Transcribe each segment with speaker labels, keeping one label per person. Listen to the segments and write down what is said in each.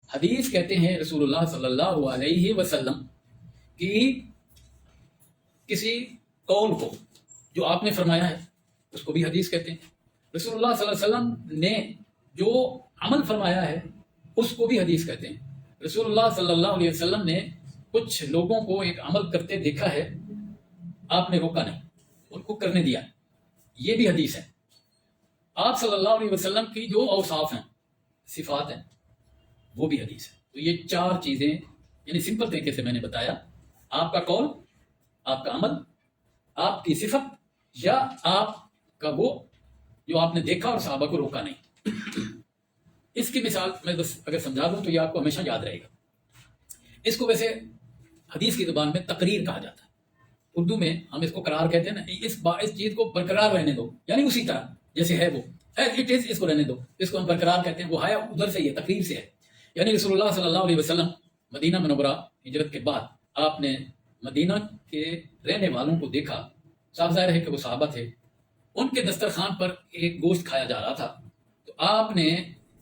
Speaker 1: حدیث کہتے ہیں رسول اللہ صلی اللہ علیہ وسلم کی کسی قول کو جو آپ نے فرمایا ہے اس کو بھی حدیث کہتے ہیں۔ رسول اللہ صلی اللہ علیہ وسلم نے جو عمل فرمایا ہے اس کو بھی حدیث کہتے ہیں۔ رسول اللہ صلی اللہ علیہ وسلم نے کچھ لوگوں کو ایک عمل کرتے دیکھا ہے، آپ نے روکا نہیں، ان کو کرنے دیا، یہ بھی حدیث ہے۔ آپ صلی اللہ علیہ وسلم کی جو اوصاف ہیں، صفات ہیں، وہ بھی حدیث ہے۔ تو یہ چار چیزیں یعنی سمپل طریقے سے میں نے بتایا، آپ کا قول، آپ کا عمل، آپ کی صفت، یا آپ کا وہ جو آپ نے دیکھا اور صحابہ کو روکا نہیں۔ اس کی مثال میں بس اگر سمجھا دوں تو یہ آپ کو ہمیشہ یاد رہے گا۔ اس کو ویسے حدیث کی زبان میں تقریر کہا جاتا ہے، اردو میں ہم اس کو قرار کہتے ہیں نا، اس چیز کو برقرار رہنے دو، یعنی اسی طرح جیسے ہے وہ اٹ از، اس کو رہنے دو، اس کو ہم برقرار کہتے ہیں۔ وہ ہے ادھر سے، یہ تقریر سے ہے، یعنی رسول اللہ صلی اللہ علیہ وسلم مدینہ منورہ ہجرت کے بعد آپ نے مدینہ کے رہنے والوں کو دیکھا، صاف ظاہر ہے کہ وہ صحابہ تھے، ان کے دسترخوان پر ایک گوشت کھایا جا رہا تھا، تو آپ نے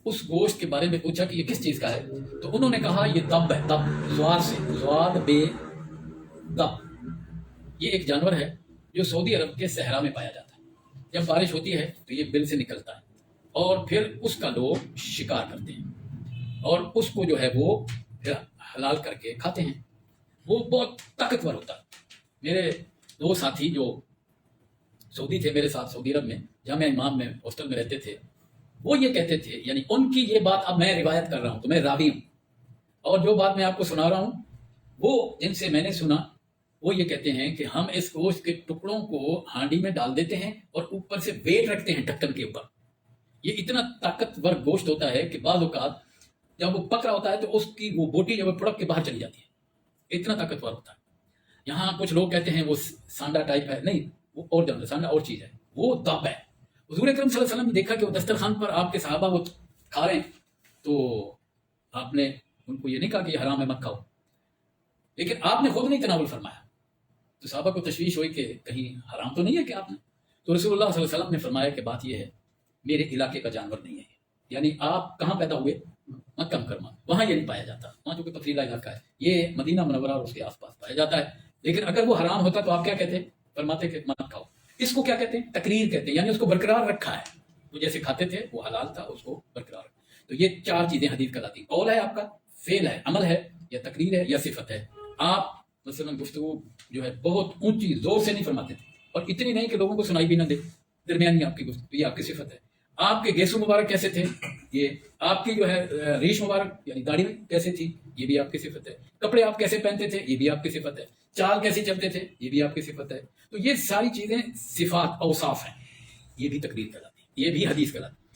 Speaker 1: اس گوشت کے بارے میں پوچھا کہ یہ کس چیز کا ہے، تو انہوں نے کہا یہ دب ہے، دب، زواد سے، زواد بے دب، یہ ایک جانور ہے جو سعودی عرب کے صحرا میں پایا جاتا ہے۔ جب بارش ہوتی ہے تو یہ بل سے نکلتا ہے اور پھر اس کا لوگ شکار کرتے ہیں اور اس کو جو ہے وہ پھر حلال کر کے کھاتے ہیں۔ وہ بہت طاقتور ہوتا ہے۔ میرے دو ساتھی جو سعودی تھے میرے ساتھ سعودی عرب میں جامعہ امام میں ہاسٹل میں رہتے تھے، وہ یہ کہتے تھے، یعنی ان کی یہ بات اب میں روایت کر رہا ہوں تو میں راوی ہوں، اور جو بات میں آپ کو سنا رہا ہوں وہ جن سے میں نے سنا، وہ یہ کہتے ہیں کہ ہم اس گوشت کے ٹکڑوں کو ہانڈی میں ڈال دیتے ہیں اور اوپر سے ویٹ رکھتے ہیں ڈھکن کے اوپر۔ یہ اتنا طاقتور گوشت ہوتا ہے کہ بعض اوقات جب وہ پک رہا ہوتا ہے تو اس کی وہ بوٹی جو ہے پڑک کے باہر چلی جاتی ہے، اتنا طاقتور ہوتا ہے۔ یہاں کچھ لوگ کہتے ہیں وہ سانڈا ٹائپ ہے، نہیں، وہ اور جانور، سانڈا اور چیز ہے، وہ دب ہے۔ حضور اکرم صلی اللہ علیہ وسلم نے دیکھا کہ وہ دسترخوان پر آپ کے صحابہ وہ کھا رہے ہیں، تو آپ نے ان کو یہ نہیں کہا کہ یہ حرام ہے مت کھاؤ، لیکن آپ نے خود نہیں تناول فرمایا، تو صحابہ کو تشویش ہوئی کہ کہیں حرام تو نہیں ہے کہ آپ نے، تو رسول اللہ صلی اللہ علیہ وسلم نے فرمایا کہ بات یہ ہے میرے علاقے کا جانور نہیں ہے، یعنی آپ کہاں پیدا ہوئے، مکہ مکرمہ، وہاں یہ نہیں پایا جاتا، وہاں جو کہ پتھریلا علاقہ ہے، یہ مدینہ منورہ اور اس کے آس پاس پایا جاتا ہے، لیکن اگر وہ حرام ہوتا تو آپ کیا کہتے، فرماتے کہ مت کھاؤ۔ اس کو کیا کہتے ہیں، تقریر کہتے ہیں، یعنی اس کو برقرار رکھا ہے، وہ جیسے کھاتے تھے وہ حلال تھا، اس کو برقرار رکھا۔ تو یہ چار چیزیں حدیث کہلاتی ہیں، قول ہے آپ کا، فعل ہے، عمل ہے، یا تقریر ہے، یا صفت ہے۔ آپ مثلا گفتگو جو ہے بہت اونچی زور سے نہیں فرماتے تھے، اور اتنی نہیں کہ لوگوں کو سنائی بھی نہ دے، درمیانی آپ کی گفتگو، یہ آپ کی صفت ہے۔ آپ کے گیسو مبارک کیسے تھے، یہ آپ کی جو ہے ریش مبارک یعنی داڑھی کیسے تھی، یہ بھی آپ کی صفت ہے۔ کپڑے آپ کیسے پہنتے تھے، یہ بھی آپ کی صفت ہے۔ چال کیسے چلتے تھے، یہ بھی آپ کی صفت ہے۔ تو یہ ساری چیزیں صفات، اوصاف ہیں، یہ بھی تقریر کہلاتی ہے، یہ بھی حدیث کہلاتی ہے۔